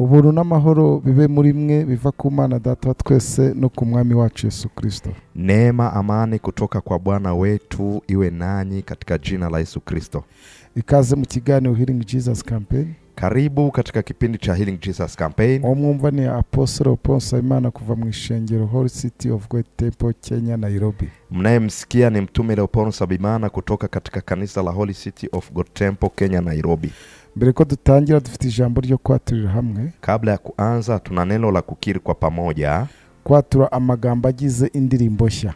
ubuntu n'amahoro bibe muri mwe biva ku Mana Data wa twese no ku Mwami wacu Yesu Kristo. Neema amani kutoka kwa Bwana wetu iwe nanyi katika jina la Yesu Kristo. Ikaze mu kiganiro Healing Jesus Campaign. Karibu katika kipindi cha Healing Jesus Campaign. Omwumva ni Apostle Paul Simon kuva mu ishengero Holy City of God Temple Kenya Nairobi. Mnayemsikia ni mtume Leopold Sabimana kutoka katika kanisa la Holy City of God Temple Kenya Nairobi. Mbere ko dutangira dufite ijambo ryo kwaturira hamwe. Kabla ya kuanza tuna neno la kukiri kwa pamoja. Kwatura amagambo agize indirimbo nshya.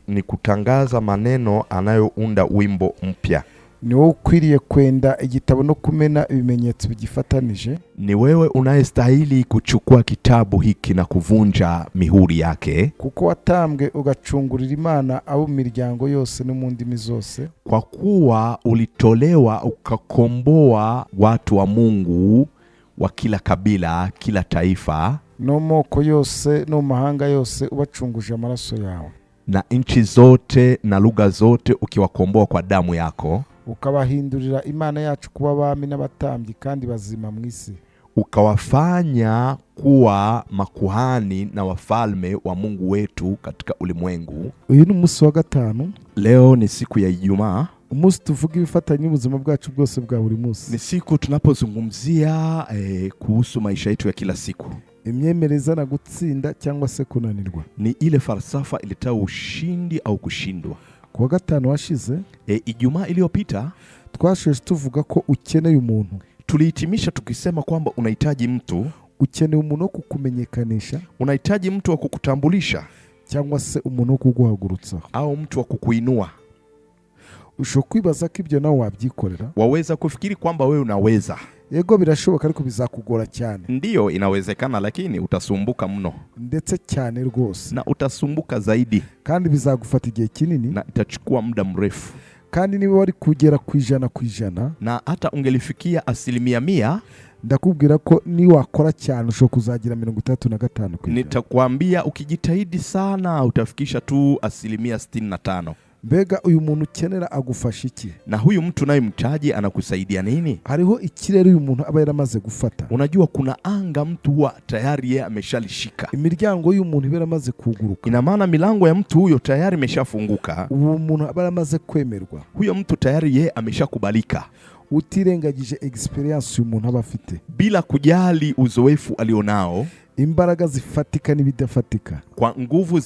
Ni kutangaza maneno anayounda wimbo mpya. Ni wewe ukwiriye kwenda igitabo no kumena ibimenyetso bigifatanije. Ni wewe unayestahili kuchukua kitabu hiki na kuvunja mihuri yake. Kuko watambwe ugacungurira Imana abo miryango yose no mu ndimi zose. Kwa kuwa ulitolewa ukakomboa watu wa Mungu wa kila kabila, kila taifa, no moko yose no mahanga yose ubacunguje amaraso yawe. Na nchi zote na lugha zote ukiwakomboa kwa damu yako. Ukabahindurira Imana yacu kuba abami n'abatambyi kandi bazima mu isi. Ukawafanya kuwa makuhani na wafalme wa Mungu wetu katika ulimwengu. Uyu ni umunsi wa gatanu. Leo ni siku ya Ijumaa. Umunsi tuvuga ibifatanye ubuzima bwacu bwose bwa buri munsi. Ni siku tunapozungumzia kuhusu maisha yetu ya kila siku. Imyemereza na gutsinda cyangwa se kunanirwa. Ni ile falsafa ilitao ushindi au kushindwa. Kwa gatanu washize, Ijumaa iliyopita twashoje tuvuga ko ukeneye umuntu. Tulihitimisha tukisema kwamba unahitaji mtu. Ukeneye umuntu wo kukumenyekanisha, unahitaji mtu wa kukutambulisha, cyangwa se umuntu wo kuguhagurutsa, au mtu wa kukuinua. Ushokwibaza ko ibyo nawe wabyikorera. Waweza kufikiri kwamba wewe unaweza. Yego birashoboka ariko bizakugora cyane. Ndiyo inawezekana lakini utasumbuka mno. Ndetse cyane rwose. Na utasumbuka zaidi. Kandi bizagufata igihe kinini. Na itachukua muda mrefu. Kandi niba wari kugera ku ijana na hata ungelifikia 100%, ndakubwira ko ni wakora cyane usho kuzagira 35%. Nitakwambia ukijitahidi sana utafikisha tu 65%. Mbega uyu muntu ukenera agufasha iki? Na huyu mtu naye mtaji anakusaidia nini? Hariho ikirere uyu muntu aba yaramaze gufata. Unajua kuna anga mtu huwa tayari yeye ameshalishika. Imiryango y'uyu muntu iba yaramaze kuguruka. Ina maana milango ya mtu huyo tayari imeshafunguka. Uwo muntu aba yaramaze kwemerwa. Huyo mtu tayari yeye ameshakubalika. Utirengagije experience uyu muntu aba afite. Bila kujali uzoefu alionao. Imbaraga zifatika n'ibidafatika. Kwa nguvu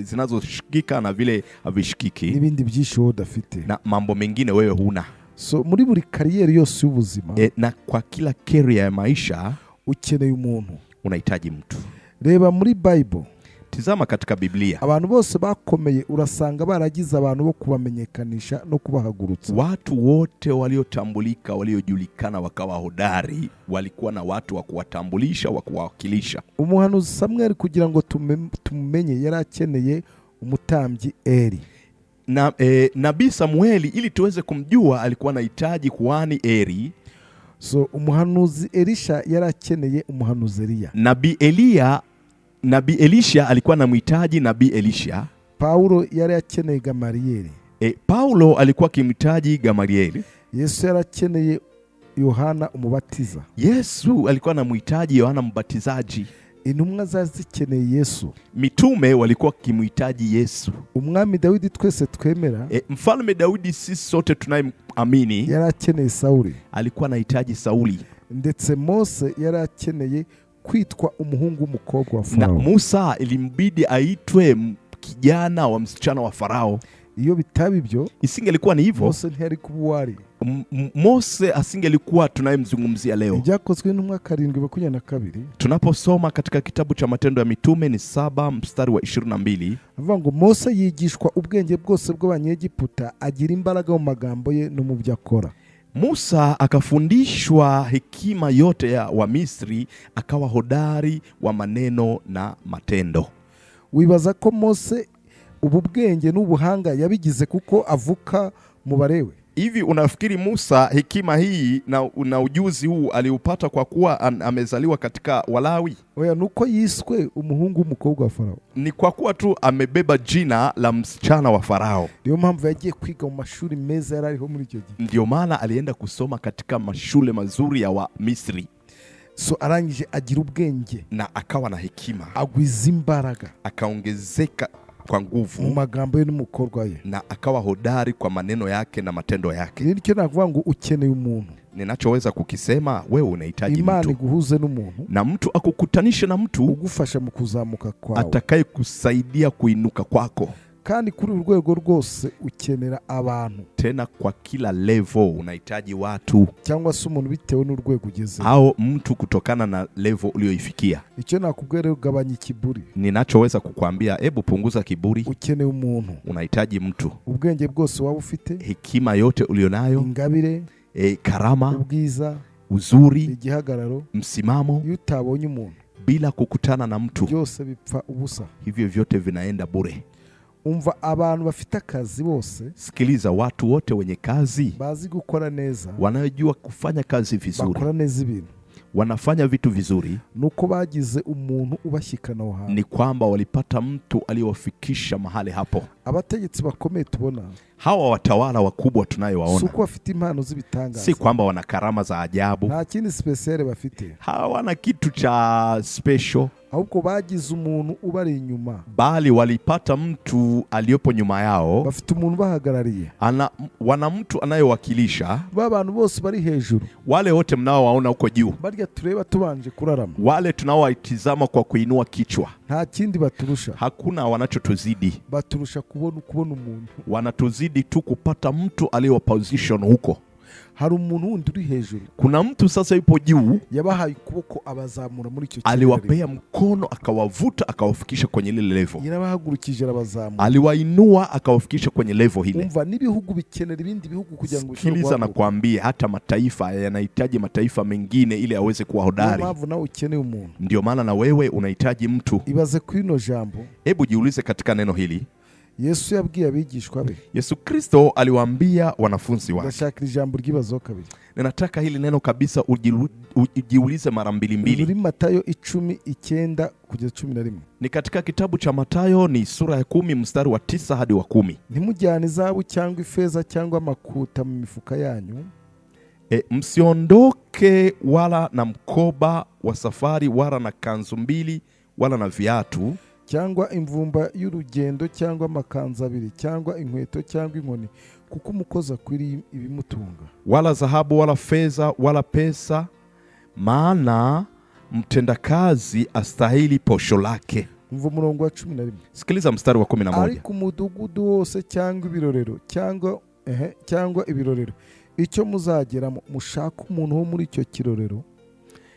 zinazoshikika na vile havishikiki. N'ibindi byisho udafite. Na mambo mengine wewe huna. So muri buri kariyeri yose y'ubuzima. Na kwa kila career ya maisha ukeneye umuntu. Unahitaji mtu. Reba muri Bible. Tizama katika Biblia. Abantu bose bakomeye urasanga baragize abantu bo kubamenyekanisha no kubahagurutsa. Watu wote waliotambulika, waliojulikana wakawa hodari, walikuwa na watu wa kuwatambulisha, wa kuwakilisha. Umuhanuzi Samuel kugira ngo tumumenye yarakeneye umutambyi Eli. Na Nabii Samueli ili tuweze kumjua alikuwa anahitaji kuhani Eli. So umuhanuzi Elisha yarakeneye umuhanuzi Elia. Nabii Elisha alikuwa anamhitaji Nabii Elisha. Paulo yarakeneye Gamalieli. Paulo alikuwa akimhitaji Gamalieli. Yesu yarakeneye Yohana umubatiza. Yesu alikuwa anamhitaji Yohana mbatizaji. Intumwa zazikeneye Yesu. Mitume walikuwa kimhitaji Yesu. Umwami Daudi twese twemera. Mfalme Daudi sisi sote tunayeamini yarakeneye Sauli. Alikuwa anahitaji Sauli. Ndetse Mose yarakeneye kwitwa umuhungu umukobwa wa Farao. Na Musa ilimbidi aitwe kijana wa msichana wa Farao. Iyo bitabi byo isingelikuwa ni hivyo, Mose ntiyari kubuwari. Mose asingelikuwa tunayemzungumzia leo. Byakozwe n'umwaka 7:22. Tunaposoma katika kitabu cha Matendo ya Mitume ni 7 mstari wa 22. Avuga ngo Mose yigishwa ubwenge bwose bw'abanyegiputa agira imbaraga mu magambo ye no mu byo akora. Musa akafundishwa hekima yote ya Wamisri, akawa hodari wa maneno na matendo. Wibaza ko Mose ubu bwenge n'ubuhanga yabigize kuko avuka mu Balewi? Hivi unafikiri Musa hekima hii na ujuzi huu aliupata kwa kuwa amezaliwa katika Walawi? Oya, nuko yiswe umuhungu umukobwa wa Farao. Ni kwa kuwa tu amebeba jina la msichana wa Farao. Ndio mpamvu yagiye kwiga mu mashuri meza yarariho muri icyo gihe. Ndio maana alienda kusoma katika mashule mazuri ya wa Misri. So arangije agira ubwenge na akawa na hekima, agwiza imbaraga akaongezeka kwa nguvu mu magambo ye n'umukorwa ye, na akawa hodari kwa maneno yake na matendo yake. Nicyo nakuvuga ngo ukeneye umuntu. Ninachoweza kukisema, wewe unahitaji Imana mtu, iguhuze n'umuntu, na mtu akukutanishe na mtu ugufasha mu kuzamuka kwawe, atakaye kusaidia kuinuka kwako. Kandi kuri urwego rwose ukenera abantu, Tena kwa kila level unahitaji watu, cyangwa se umuntu bitewe n'urwego ugeze, au mtu kutokana na level ulioifikia. Icyo nakubwira ugabanya ikiburi. Ninachoweza kukwambia, hebu punguza kiburi. Ukeneye umuntu, Unahitaji mtu, ubwenge bwose waba ufite, hekima yote ulionayo, ingabire, karama, ubwiza, uzuri, igihagararo, msimamo. iyo utabonye umuntu, Bila kukutana na mtu, byose bipfa ubusa. hivyo vyote vinaenda bure. Umva, abantu bafite akazi bose, Sikiliza, watu wote wenye kazi, bazi gukora neza, wanajua kufanya kazi vizuri, bakora neza ibintu, wanafanya vitu vizuri, nuko bagize umuntu ubashyikana aho hantu. ni kwamba walipata mtu aliyewafikisha mahali hapo. Abategetsi bakomeye tubona, Hawa watawala wakubwa tunayowaona, suko bafite impano z'ibitangaza, si kwamba wana karama za ajabu, nta kindi special bafite, hawana kitu cha special, ahubwo bagize umuntu ubari inyuma, bali walipata mtu aliyopo nyuma yao. bafite umuntu bahagarariye, Wana mtu anayewakilisha. Abantu bose bari hejuru, Wale wote mnaowaona huko juu, barya tureba tubanje kurarama, wale tunaowaitizama kwa kuinua kichwa, nta kindi baturusha, hakuna wanachotuzidi. baturusha kubona umuntu, Wanatuzidi tu kupata mtu aliyewa position huko. hari umuntu wundi uri hejuru, Kuna mtu sasa yupo juu, yabahaye ukuboko abazamura muri icyo kirere, aliwapea mkono akawavuta akawafikisha kwenye ile level, yarabahagurukije arabazamura, aliwainua akawafikisha kwenye level ile. umva, n'ibihugu bikenera ibindi bihugu kugira ngo Sikiliza na kuambia, hata mataifa yanahitaji mataifa mengine ili aweze kuwa hodari. mpamvu nawe ukeneye umuntu. Ndio maana na wewe unahitaji mtu. Ibaze ku ino jambo Hebu jiulize katika neno hili. Yesu yabwiye abigishwa be, Yesu Kristo aliwaambia wanafunzi wake. ndashaka ijambo ry'ibazo kabiri, Ninataka hili neno kabisa ujiulize mara mbili mbili. muri Matayo 10:9 kugeza 11. Ni katika kitabu cha Matayo, ni sura ya 10 mstari wa 9 hadi wa 10. Ntimujyane izahabu cyangwa ifeza cyangwa amakuta mu mifuka yanyu, Msiondoke wala na mkoba wa safari, wala na kanzu mbili, wala na viatu, cyangwa imvumba y'urugendo, cyangwa amakanzu abiri, cyangwa inkweto, cyangwa inkoni, kuko umukozi akwiriye ibimutunga, wala dhahabu wala fedha wala pesa, maana mtendakazi astahili posho lake. umva umurongo wa 11. Sikiliza mstari wa 11. Ariko umudugudu wose cyangwa ibirorero cyangwa ibirorero icyo muzageramo, mushaka umuntu wo muri icyo kirorero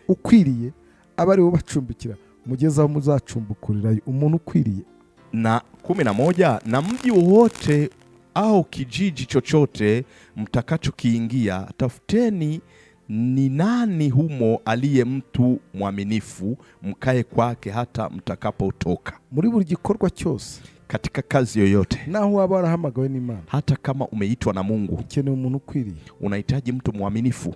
ukwiriye, abari bo bacumbikira, mugeze aho muzacumbukurirayo umuntu ukwiriye. Na 11, na mji wowote au kijiji chochote mtakachokiingia, tafuteni ni nani humo aliye mtu mwaminifu, mkae kwake hata mtakapotoka. Muri buri gikorwa cyose, Katika kazi yoyote, naho waba warahamagawe n'Imana, hata kama umeitwa na Mungu, ukeneye umuntu ukwiriye. unahitaji mtu mwaminifu.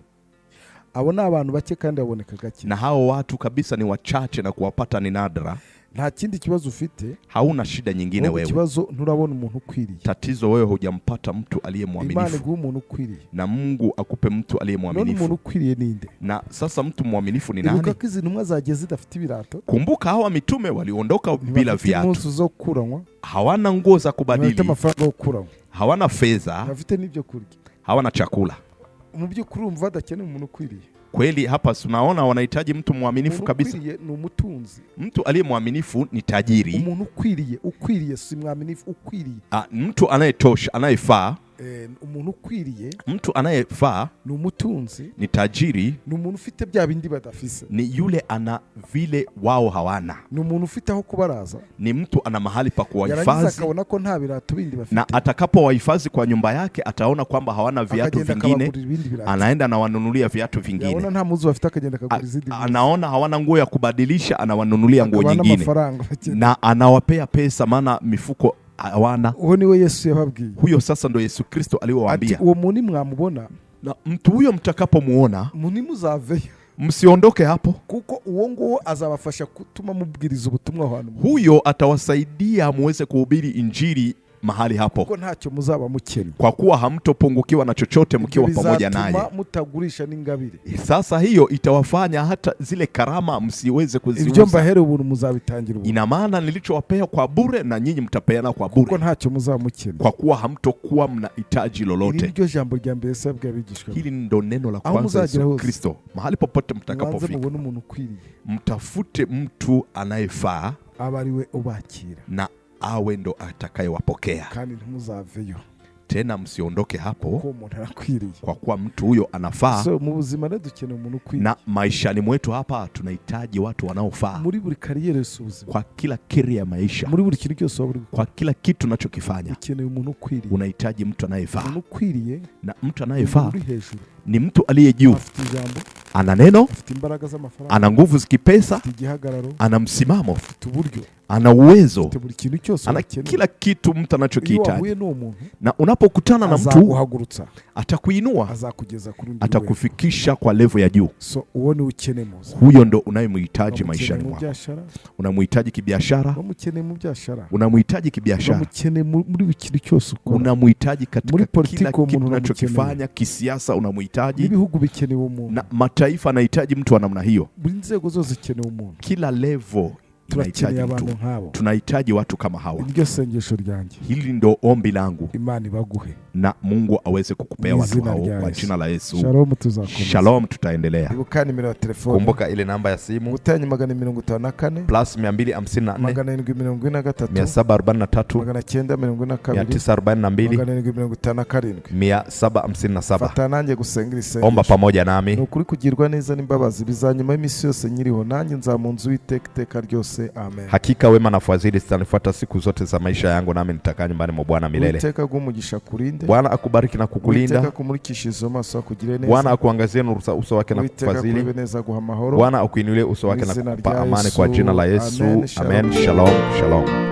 Abo ni abantu bake kandi baboneka gake, Na hao watu kabisa ni wachache na kuwapata ni nadra. nta kindi kibazo ufite, Hauna shida nyingine wewe. Kibazo nturabona umuntu ukwiriye. Tatizo wewe hujampata mtu aliye Imana mwaminifu, iguha umuntu ukwiriye, na Mungu akupe mtu aliye none mwaminifu. umuntu ukwiriye ninde? Na sasa mtu mwaminifu ni Ibuka nani? ko izi ntumwa zagiye zidafite ibirato, Kumbuka hawa mitume waliondoka bila viatu, impuzu zo kuranywa, hawana nguo za bafite kubadili, amafaranga yo kuranywa, hawana fedha, bafite n'ibyo kurya. hawana chakula. Mu by'ukuri umva adakeneye umuntu ukwiriye. Kweli hapa tunaona wanahitaji mtu mwaminifu Umuntu kabisa. ukwiriye ni umutunzi, Mtu aliye mwaminifu ni tajiri. umuntu ukwiriye si mwaminifu, ukwiriye. Mtu anayetosha, anayefaa. Umuntu ukwiriye, Mtu anayefaa ni umutunzi, ni tajiri, ni umuntu ufite bya bindi badafise, ni yule ana vile wao hawana, ni umuntu ufite aho kubaraza, ni mtu ana mahali pa yarangiza kuwahifadhi, akabona ko nta birato bindi bafite, na atakapowahifadhi kwa nyumba yake ataona kwamba hawana viatu akagenda vingine, akabagurira ibindi birato. anaenda anawanunulia viatu Yabona vingine. nta muzu bafite akagenda akagura izindi mpuzu. Anaona hawana nguo ya kubadilisha, anawanunulia nguo Akabana nyingine, amafaranga bakenda. na anawapea pesa, maana mifuko hawana. Uwo niwe Yesu yababwiye. Huyo sasa ndo Yesu Kristo Ati aliyowaambia, uwo muntu mwamubona, na mtu huyo mtakapomuona muzaveyo, msiondoke hapo. kuko uwo nguwo azabafasha gutuma mubwiriza ubutumwa ahantu. Huyo atawasaidia muweze kuhubiri injili mahali hapo, kuko ntacyo muzaba mukennye, kwa kuwa hamtopungukiwa na chochote mkiwa pamoja naye. mutagurisha n'ingabire. Sasa hiyo itawafanya hata zile karama msiweze kuziuza. Ibyo mbahere ubuntu muzabitangira ubuntu. Ina maana nilichowapea kwa bure na nyinyi mtapeana kwa bure, kuko ntacyo muzaba mukennye, kwa kuwa hamtokuwa mnahitaji lolote. Iryo jambo rya mbere sabwe abigishwa. Hili ndo neno la kwanza Yesu Kristo. Mahali popote mtakapofika, mtafute mtu anayefaa, abariwe ubakira, na awe ndo atakayewapokea. Kandi ntimuzaveyo, tena msiondoke hapo, kwa kuwa mtu huyo anafaa. So mu buzima dukeneye umuntu ukwiriye, na maishani mwetu hapa tunahitaji watu wanaofaa muri buri kariyeri y'ubuzima, kwa kila kiri ya maisha, muri buri kintu cyose waburi, kwa kila kitu unachokifanya ukeneye umuntu ukwiriye. Unahitaji mtu anayefaa. Umuntu ukwiriye, na mtu anayefaa ni mtu aliye juu, ana neno, ana nguvu zikipesa, ana msimamo, ana uwezo, ana kila kitu mtu anachokihitaji. Na unapokutana na mtu, atakuinua, atakufikisha kwa level ya juu. Huyo ndo unayemhitaji maishani mwako. Unamhitaji kibiashara, unamhitaji kibiashara, unamhitaji katika kila kitu unachokifanya. Kisiasa unamhitaji, na mataifa anahitaji mtu wa namna hiyo. Kila level tunahitaji mtu. Tunahitaji watu kama hawa. Hili ndo ombi langu, na Mungu aweze kukupea watu hao kwa jina la Yesu. Shalom, tutaendelea. Kumbuka ile namba ya simu +254 742 Omba pamoja nami. Nukuri kugirwa neza n'imbabazi bizanyuma y'imisi yose nyiriho, nanjye nzamunzu w'iteka ryose. Amen. Hakika wema na fadhili zitanifuata siku zote za maisha yangu, nami nitakaa nyumbani mwa Bwana milele. Bwana akubariki na kukulinda. Bwana akuangazie nuru za uso wake na kukufadhili. Bwana akuinulie uso wake na kukupa amani kwa jina la Yesu. Amen. Shalom. Shalom.